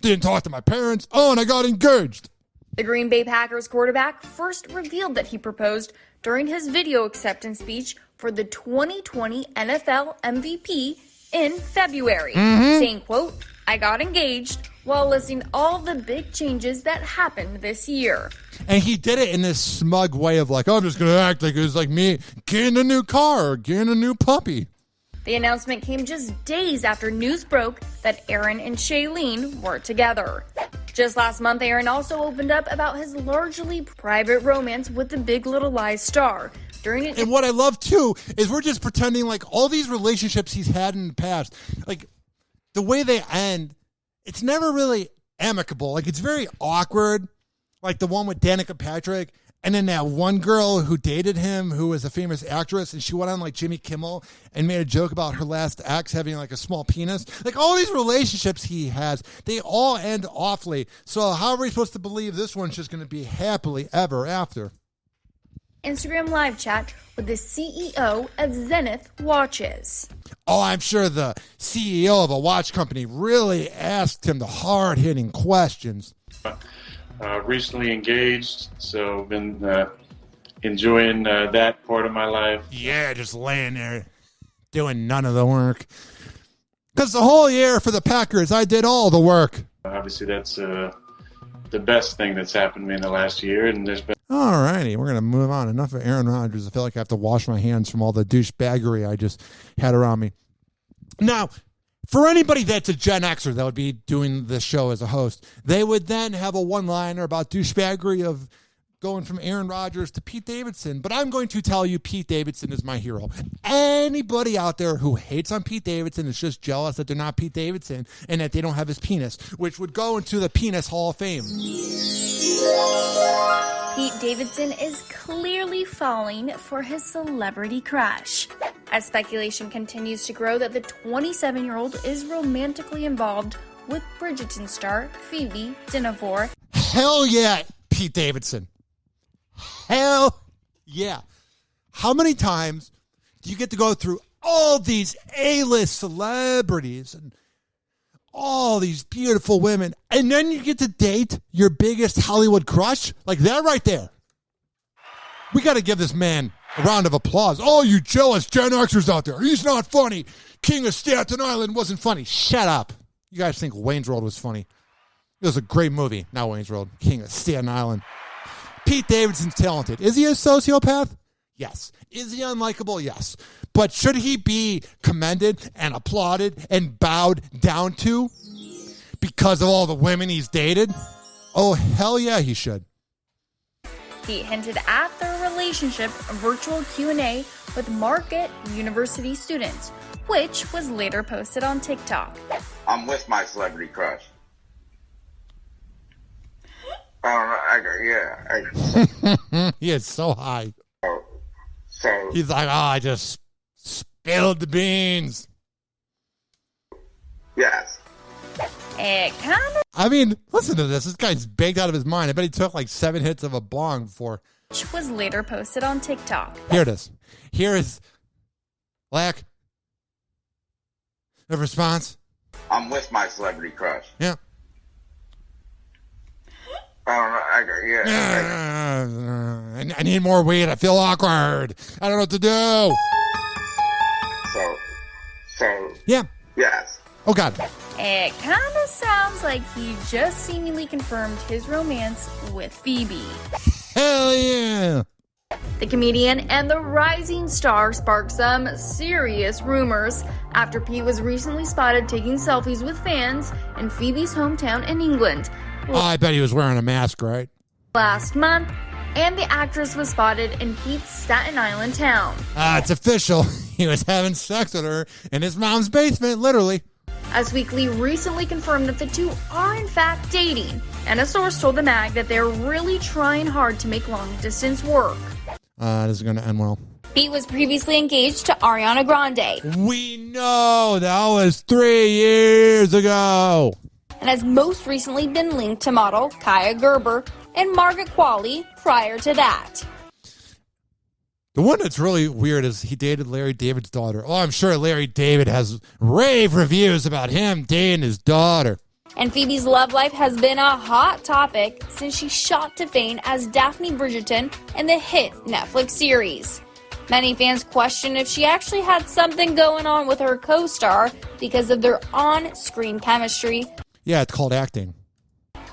Didn't talk to my parents. Oh, and I got engaged. The Green Bay Packers quarterback first revealed that he proposed during his video acceptance speech for the 2020 NFL MVP in February, saying, quote, I got engaged, while listing all the big changes that happened this year. And he did it in this smug way of like, oh, I'm just going to act like it was like me getting a new car or getting a new puppy. The announcement came just days after news broke that Aaron and Shailene were together. Just last month, Aaron also opened up about his largely private romance with the Big Little Lies star. And what I love, too, is we're just pretending like all these relationships he's had in the past, like the way they end, it's never really amicable. Like, it's very awkward, like the one with Danica Patrick. And then that one girl who dated him, who was a famous actress, and she went on like Jimmy Kimmel and made a joke about her last ex having like a small penis. Like, all these relationships he has, they all end awfully. So how are we supposed to believe this one's just going to be happily ever after? Instagram live chat with the CEO of Zenith Watches. Oh, I'm sure the CEO of a watch company really asked him the hard-hitting questions. Recently engaged, so been enjoying that part of my life. Yeah, just laying there doing none of the work. Because the whole year for the Packers, I did all the work. Obviously, that's the best thing that's happened to me in the last year, and there's been. All righty, we're going to move on. Enough of Aaron Rodgers. I feel like I have to wash my hands from all the douchebaggery I just had around me. Now, for anybody that's a Gen Xer that would be doing this show as a host, they would then have a one-liner about douchebaggery of going from Aaron Rodgers to Pete Davidson. But I'm going to tell you Pete Davidson is my hero. Anybody out there who hates on Pete Davidson is just jealous that they're not Pete Davidson and that they don't have his penis, which would go into the Penis Hall of Fame. Pete Davidson is clearly falling for his celebrity crush, as speculation continues to grow that the 27-year-old is romantically involved with Bridgerton star Phoebe Dynevor. Hell yeah, Pete Davidson. Hell yeah. How many times do you get to go through all these A-list celebrities and all these beautiful women, and then you get to date your biggest Hollywood crush? Like that right there. We got to give this man a round of applause. Oh, you jealous Gen Xers out there. He's not funny. King of Staten Island wasn't funny. Shut up. You guys think Wayne's World was funny. It was a great movie. Not Wayne's World. King of Staten Island. Pete Davidson's talented. Is he a sociopath? Yes. Is he unlikable? Yes. But should he be commended and applauded and bowed down to because of all the women he's dated? Oh, hell yeah, he should. Pete hinted at their relationship virtual Q&A with Marquette University students, which was later posted on TikTok. I'm with my celebrity crush. He is so high. So he's like, oh, I just spilled the beans. Yes. It kind of. I mean, listen to this. This guy's baked out of his mind. I bet he took like 7 hits of a bong before. Which was later posted on TikTok. Here it is. Here is lack of response. I'm with my celebrity crush. Yeah. I need more weed. I feel awkward. I don't know what to do. So. Yeah. Yes. Oh, God. It kind of sounds like he just seemingly confirmed his romance with Phoebe. Hell yeah. The comedian and the rising star sparked some serious rumors after Pete was recently spotted taking selfies with fans in Phoebe's hometown in England. Oh, I bet he was wearing a mask, right? Last month, and the actress was spotted in Pete's Staten Island town. It's official. He was having sex with her in his mom's basement, literally. Us Weekly recently confirmed that the two are in fact dating, and a source told the mag that they're really trying hard to make long-distance work. This is going to end well. Pete was previously engaged to Ariana Grande. We know that was 3 years ago. And has most recently been linked to model Kaya Gerber and Margaret Qualley prior to that. The one that's really weird is he dated Larry David's daughter. Oh, I'm sure Larry David has rave reviews about him dating his daughter. And Phoebe's love life has been a hot topic since she shot to fame as Daphne Bridgerton in the hit Netflix series. Many fans question if she actually had something going on with her co-star because of their on-screen chemistry. Yeah, it's called acting.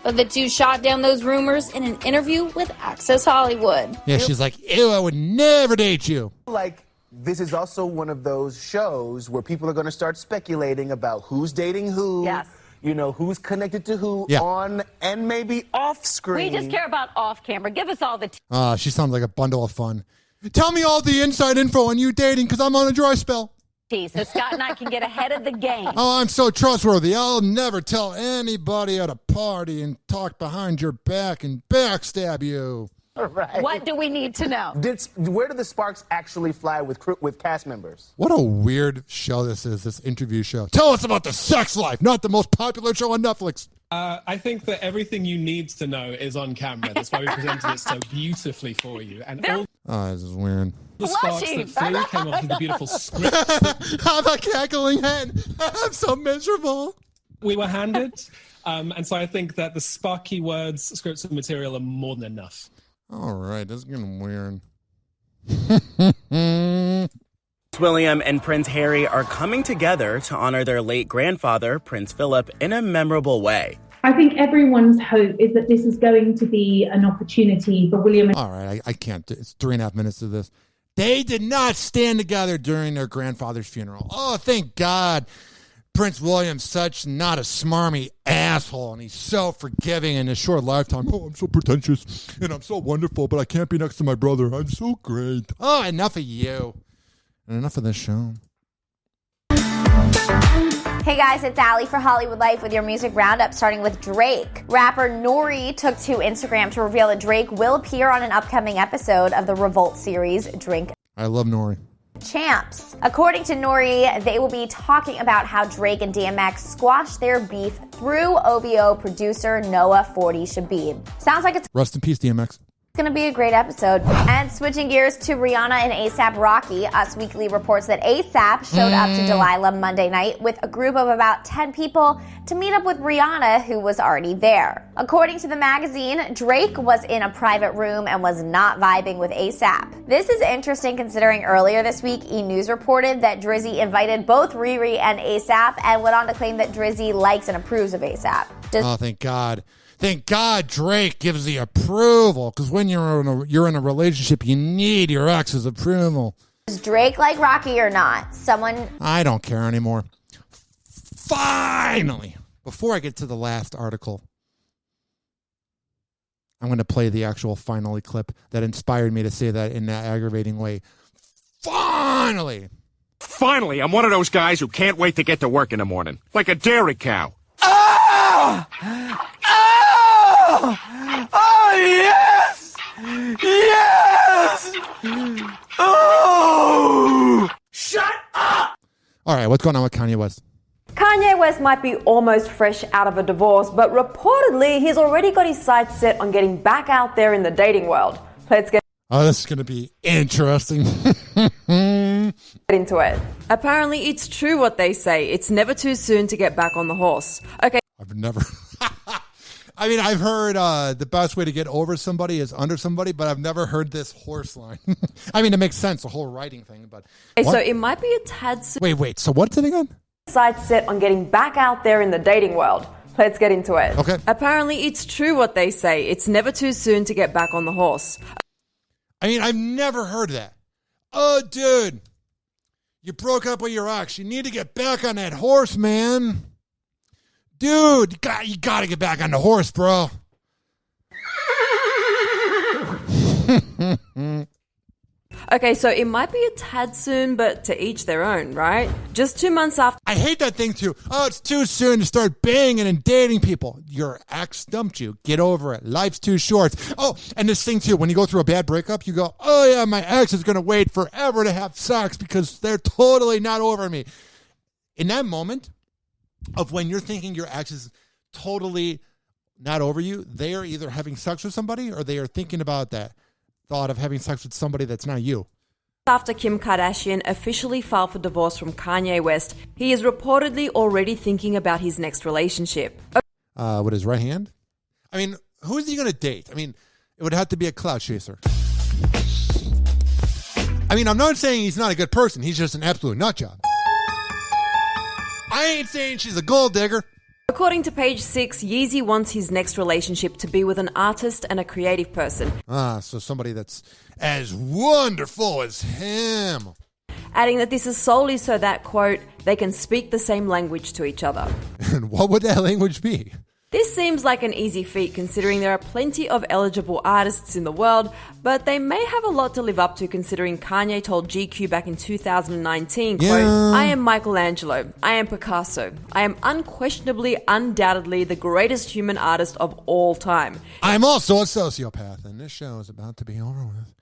But the two shot down those rumors in an interview with Access Hollywood. Yeah, she's like, ew, I would never date you. Like, this is also one of those shows where people are going to start speculating about who's dating who. Yes. You know, who's connected to who on and maybe off screen. We just care about off camera. Give us all the... She sounds like a bundle of fun. Tell me all the inside info on you dating because I'm on a dry spell. So Scott and I can get ahead of the game. Oh, I'm so trustworthy. I'll never tell anybody at a party and talk behind your back and backstab you. Right. What do we need to know? Where do the sparks actually fly with cast members? What a weird show this is, this interview show. Tell us about the sex life, not the most popular show on Netflix. I think that everything you need to know is on camera. That's why we presented it so beautifully for you. And all This is weird. the sparks that flew came off of the beautiful script I'm a cackling hen. I'm so miserable. we were handed. And so I think that the sparky words, scripts, and material are more than enough. All right, this is getting weird. William and Prince Harry are coming together to honor their late grandfather, Prince Philip, in a memorable way. I think everyone's hope is that this is going to be an opportunity for William. All right, I can't. It's 3.5 minutes of this. They did not stand together during their grandfather's funeral. Oh, thank God. Prince William's such not a smarmy asshole, and he's so forgiving in his short lifetime. Oh, I'm so pretentious, and I'm so wonderful, but I can't be next to my brother. I'm so great. Oh, enough of you. And enough of this show. Hey guys, it's Allie for Hollywood Life with your music roundup, starting with Drake. Rapper Nori took to Instagram to reveal that Drake will appear on an upcoming episode of the Revolt series, Drink I love Nori. Champs. According to Nori, they will be talking about how Drake and DMX squashed their beef through OVO producer Noah 40 Shabib. Sounds like it's Rest in peace, DMX. going to be a great episode. And switching gears to Rihanna and A$AP Rocky, Us Weekly reports that A$AP showed up to Delilah Monday night with a group of about 10 people to meet up with Rihanna, who was already there. According to the magazine, Drake was in a private room and was not vibing with A$AP. This is interesting considering earlier this week, E! News reported that Drizzy invited both Riri and A$AP and went on to claim that Drizzy likes and approves of A$AP. Oh, thank God. Thank God Drake gives the approval, because when you're in a relationship, you need your ex's approval. Does Drake like Rocky or not? I don't care anymore. Finally! Before I get to the last article, I'm going to play the actual finally clip that inspired me to say that in that aggravating way. Finally! Finally, I'm one of those guys who can't wait to get to work in the morning. Like a dairy cow. Oh! Oh! Oh, yes! Yes! Oh! Shut up! All right, what's going on with Kanye West? Kanye West might be almost fresh out of a divorce, but reportedly he's already got his sights set on getting back out there in the dating world. Let's get this is going to be interesting. into it. Apparently it's true what they say. It's never too soon to get back on the horse. Okay. I've never... I mean, I've heard the best way to get over somebody is under somebody, but I've never heard this horse line. I mean, it makes sense, the whole writing thing, but... Okay, so it might be a tad soon. Wait, so what's it again? Sights set on getting back out there in the dating world. Let's get into it. Okay. Apparently it's true what they say. It's never too soon to get back on the horse. I mean, I've never heard that. Oh, dude, you broke up with your ex. You need to get back on that horse, man. Dude, you got to get back on the horse, bro. Okay, so it might be a tad soon, but to each their own, right? Just 2 months after... I hate that thing too. Oh, it's too soon to start banging and dating people. Your ex dumped you. Get over it. Life's too short. Oh, and this thing too, when you go through a bad breakup, you go, oh yeah, my ex is going to wait forever to have sex because they're totally not over me. In that moment of when you're thinking your ex is totally not over you, they are either having sex with somebody or they are thinking about that thought of having sex with somebody that's not you. After Kim Kardashian officially filed for divorce from Kanye West, he is reportedly already thinking about his next relationship. With his right hand? I mean, who is he going to date? I mean, it would have to be a clout chaser. I mean, I'm not saying he's not a good person. He's just an absolute nut job. I ain't saying she's a gold digger. According to Page 6, Yeezy wants his next relationship to be with an artist and a creative person. So somebody that's as wonderful as him. Adding that this is solely so that, quote, they can speak the same language to each other. And what would that language be? This seems like an easy feat considering there are plenty of eligible artists in the world, but they may have a lot to live up to considering Kanye told GQ back in 2019, quote, I am Michelangelo, I am Picasso, I am undoubtedly the greatest human artist of all time. I'm also a sociopath, and this show is about to be over with.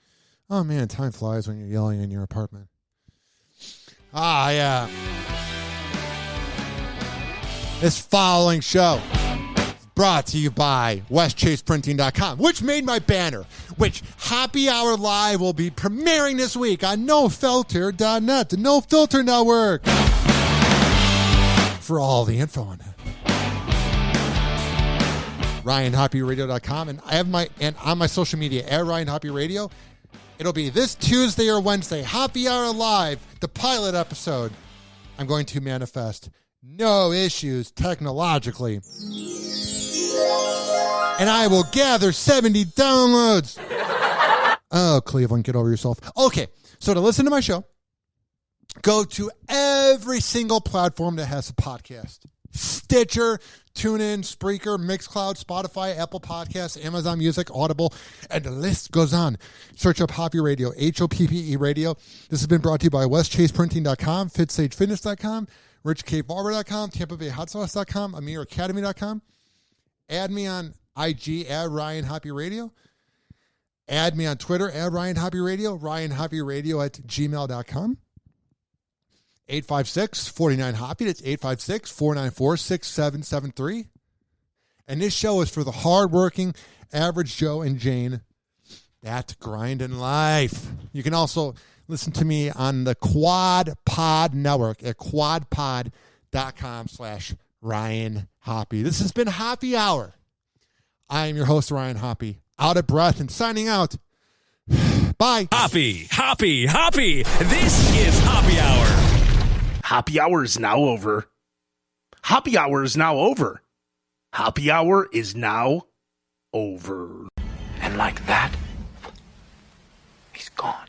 Oh man, time flies when you're yelling in your apartment. Ah, yeah. This following show is brought to you by WestChasePrinting.com, which made my banner, which Hoppe Hour Live will be premiering this week on NoFilter.net, the No Filter Network. For all the info on that. RyanHoppeRadio.com, and I have on my social media at Ryan Hoppe Radio. It'll be this Tuesday or Wednesday, Hoppe Hour Live, the pilot episode. I'm going to manifest no issues technologically. And I will gather 70 downloads. Oh, Cleveland, get over yourself. Okay, so to listen to my show, go to every single platform that has a podcast. Stitcher, TuneIn, Spreaker, Mixcloud, Spotify, Apple Podcasts, Amazon Music, Audible, and the list goes on. Search up Hoppe Radio, HOPPE Radio. This has been brought to you by WestChasePrinting.com, FitSageFitness.com, RichKBarber.com, TampaBayHotSauce.com, AmirAcademy.com. Add me on IG at Ryan Hoppe Radio. Add me on Twitter at Ryan Hoppe Radio, RyanHoppeRadio at gmail.com. 856-49-HOPPE. That's 856-494-6773. And this show is for the hardworking average Joe and Jane that grind in life. You can also listen to me on the Quad Pod Network at quadpod.com/Ryan Hoppe. This has been Hoppe Hour. I am your host, Ryan Hoppe. Out of breath and signing out. Bye. Hoppe. This is Hoppe Hour. Hoppe Hour is now over. Hoppe Hour is now over. Hoppe Hour is now over. And like that, he's gone.